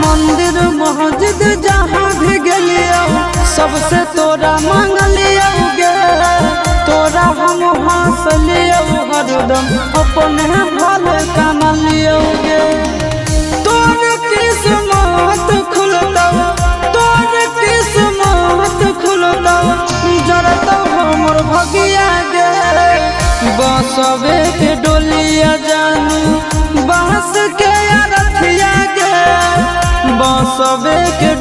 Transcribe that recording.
मंदिर मस्जिद जहाँ भी गलियो सबसे तोरा मांग लियो गे, तोरा हम हंसलियो हरदम अपने भल कान लियो गे। तोर किस्मत खुलतौ, तोर किस्मत खुलतौ, जरतौ हमर भगिया गे। बसवे के डोलिया जानू बांस के अरथिया गे, बसवे के